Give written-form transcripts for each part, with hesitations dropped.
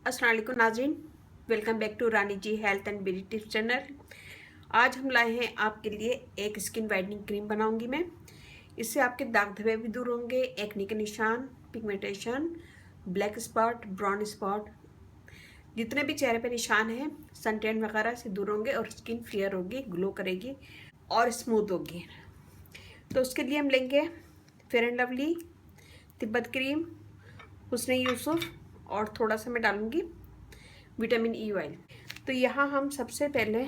अस्सलाम वालेकुम नाज़रीन, welcome back to Rani ji health and beauty tips channel. आज हम लाए हैं आपके लिए एक स्किन वाइटनिंग क्रीम बनाऊंगी मैं। इससे आपके दाग धब्बे भी दूर होंगे, एक्ने के निशान, pigmentation, black spot, brown spot, जितने भी चेहरे पे निशान हैं, सन टैन वगैरह से दूर होंगे और स्किन फेयर होगी, ग्लो करेगी और स्मूथ होगी। तो उसके लिए हम लेंगे fair and lovely, Tibet cream, हुस्न यूसुफ और थोड़ा सा मैं डालूंगी विटामिन ई ऑयल। तो यहाँ हम सबसे पहले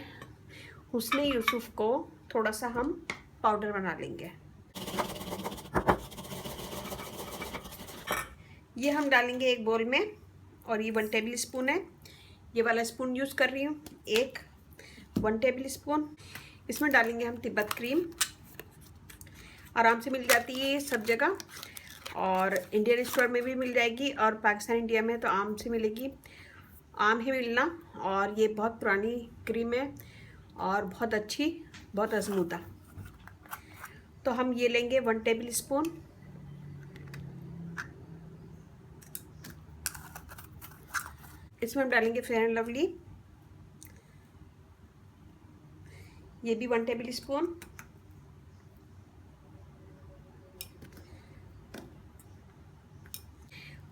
हुस्न यूसुफ को थोड़ा सा हम पाउडर बना लेंगे। ये हम डालेंगे एक बोल में और ये 1 टेबल स्पून है। ये वाला स्पून यूज़ कर रही हूँ, 1 टेबल स्पून। इसमें डालेंगे हम तिब्बत क्रीम। आराम से मिल जाती है ये सब जगह और इंडियन स्टोर में भी मिल जाएगी और पाकिस्तान इंडिया में तो आम से मिलेगी, आम ही मिलना। और ये बहुत पुरानी क्रीम है और बहुत अच्छी, बहुत अजमूदा। तो हम ये लेंगे 1 टेबल स्पून। इसमें हम डालेंगे फेयर एंड लवली, ये भी 1 टेबल स्पून।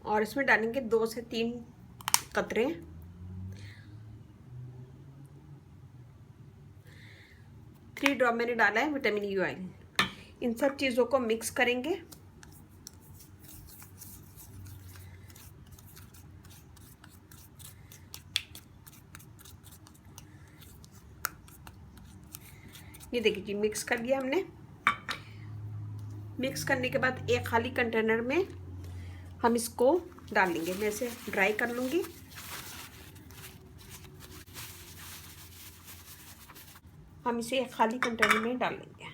और इसमें डालेंगे 2 से 3 कतरे 3 ड्रॉप मैंने डाला है विटामिन ई ऑयल। इन सब चीज़ों को मिक्स करेंगे। ये देखिए जी, मिक्स कर लिया हमने। मिक्स करने के बाद एक खाली कंटेनर में हम इसको डाल लेंगे। मैं इसे ड्राई कर लूँगी। हम इसे एक खाली कंटेनर में डाल लेंगे।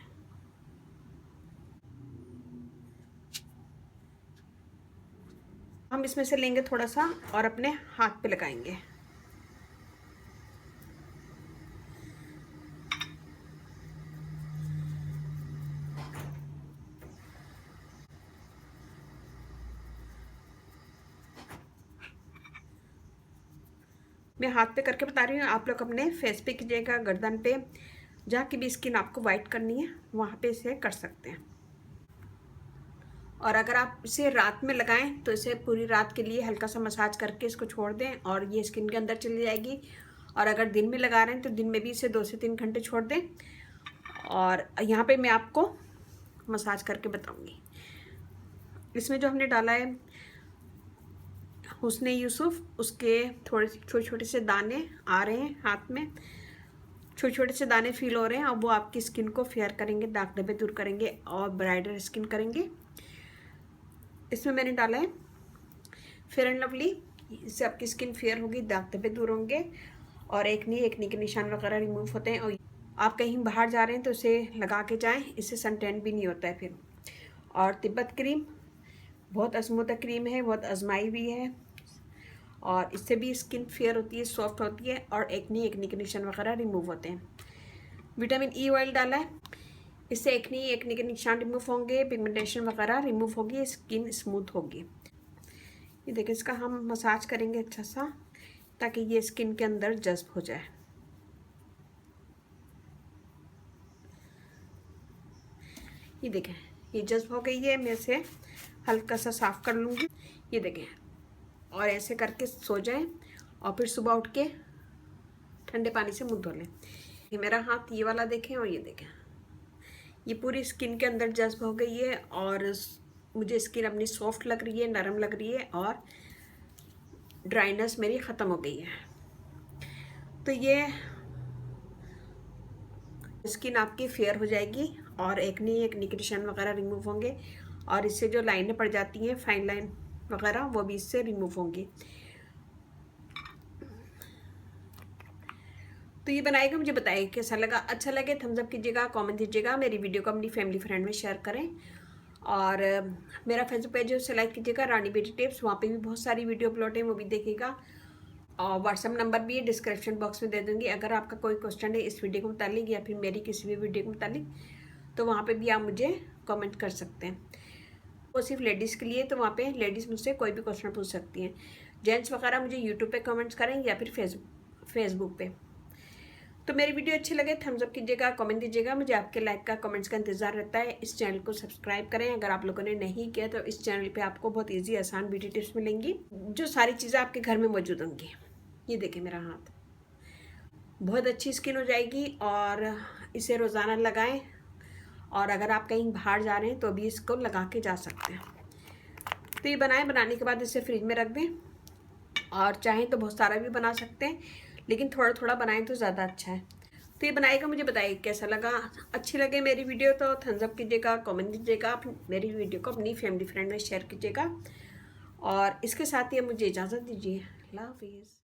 हम इसमें से लेंगे थोड़ा सा और अपने हाथ पे लगाएंगे। मैं हाथ पे करके बता रही हूँ, आप लोग अपने फेस पे कीजिएगा, गर्दन पे, जहाँ की भी स्किन आपको वाइट करनी है वहाँ पे इसे कर सकते हैं। और अगर आप इसे रात में लगाएं तो इसे पूरी रात के लिए हल्का सा मसाज करके इसको छोड़ दें और ये स्किन के अंदर चली जाएगी। और अगर दिन में लगा रहे हैं तो दिन में भी इसे 2 से 3 घंटे छोड़ दें। और यहाँ पे मैं आपको मसाज करके बताऊँगी। इसमें जो हमने डाला है हुस्न यूसुफ, उसके थोड़े छोटे छोटे से दाने आ रहे हैं हाथ में, छोटे छोटे से दाने फील हो रहे हैं और वो आपकी स्किन को फेयर करेंगे, दाग धब्बे दूर करेंगे और ब्राइटर स्किन करेंगे। इसमें मैंने डाला है फेयर एंड लवली, इससे आपकी स्किन फेयर होगी, दाग धब्बे दूर होंगे और एक्ने के निशान वगैरह रिमूव होते हैं। और आप कहीं बाहर जा रहे हैं तो इसे लगा के जाएं, इससे सन टैन भी नहीं होता है फिर। और तिब्बत क्रीम बहुत अजमूदा क्रीम है, बहुत आजमाई भी है और इससे भी स्किन फेयर होती है, सॉफ्ट होती है और एक्ने के निशान वगैरह रिमूव होते हैं। विटामिन ई ऑयल डाला है, इससे एक्ने के निशान रिमूव होंगे, पिगमेंटेशन वगैरह रिमूव होगी, स्किन स्मूथ होगी। ये देखिए, इसका हम मसाज करेंगे अच्छा सा ताकि ये स्किन के अंदर जज्ब हो जाए। ये देखें, ये जज्ब हो गई है। मैं इसे हल्का सा साफ कर लूँगी। ये देखें, और ऐसे करके सो जाएं और फिर सुबह उठ के ठंडे पानी से मुँह धो लें। ये मेरा हाथ ये वाला देखें और ये देखें, ये पूरी स्किन के अंदर जज्ब हो गई है और मुझे स्किन अपनी सॉफ्ट लग रही है, नरम लग रही है और ड्राइनेस मेरी ख़त्म हो गई है। तो ये स्किन आपकी फेयर हो जाएगी और एक्ने के निशान वगैरह रिमूव होंगे और इससे जो लाइनें पड़ जाती हैं, फाइन लाइन वगैरह, वो भी इससे रिमूव होंगी। तो ये बनाएगा, मुझे बताइए कैसा लगा। अच्छा लगे थम्स अप कीजिएगा, कमेंट दीजिएगा, मेरी वीडियो को अपनी फैमिली फ्रेंड में शेयर करें और मेरा फेसबुक पेज है उसे लाइक कीजिएगा, रानी ब्यूटी टिप्स। वहाँ पे भी बहुत सारी वीडियो अपलोड है, वो भी देखिएगा। और व्हाट्सअप नंबर भी डिस्क्रिप्शन बॉक्स में दे दूँगी। अगर आपका कोई क्वेश्चन है इस वीडियो के मुतालिक या फिर मेरी किसी भी वीडियो के मुतालिक तो वहाँ पे भी आप मुझे कमेंट कर सकते हैं। वो सिर्फ लेडीज़ के लिए, तो वहाँ पे लेडीज़ मुझसे कोई भी क्वेश्चन पूछ सकती हैं। जेंट्स वगैरह मुझे यूट्यूब पे कमेंट्स करें या फिर फेसबुक पे। तो मेरी वीडियो अच्छी लगे थम्स अप कीजिएगा, कमेंट दीजिएगा। मुझे आपके लाइक का, कमेंट्स का इंतजार रहता है। इस चैनल को सब्सक्राइब करें अगर आप लोगों ने नहीं किया तो। इस चैनल पे आपको बहुत इजी आसान ब्यूटी टिप्स मिलेंगी, जो सारी चीज़ें आपके घर में मौजूद होंगी। ये देखिए मेरा हाथ, बहुत अच्छी स्किन हो जाएगी और इसे रोज़ाना लगाएं। और अगर आप कहीं बाहर जा रहे हैं तो भी इसको लगा के जा सकते हैं। तो ये बनाने के बाद इसे फ्रिज में रख दें, और चाहें तो बहुत सारा भी बना सकते हैं, लेकिन थोड़ा थोड़ा बनाएं तो ज़्यादा अच्छा है। तो ये बनाएगा, मुझे बताइए कैसा लगा। अच्छी लगे मेरी वीडियो तो थम्स अप कीजिएगा, कमेंट दीजिएगा, मेरी वीडियो को अपनी फैमिली फ्रेंड में शेयर कीजिएगा। और इसके साथ ही मुझे इजाज़त दीजिए। अल्लाह हाफिज़।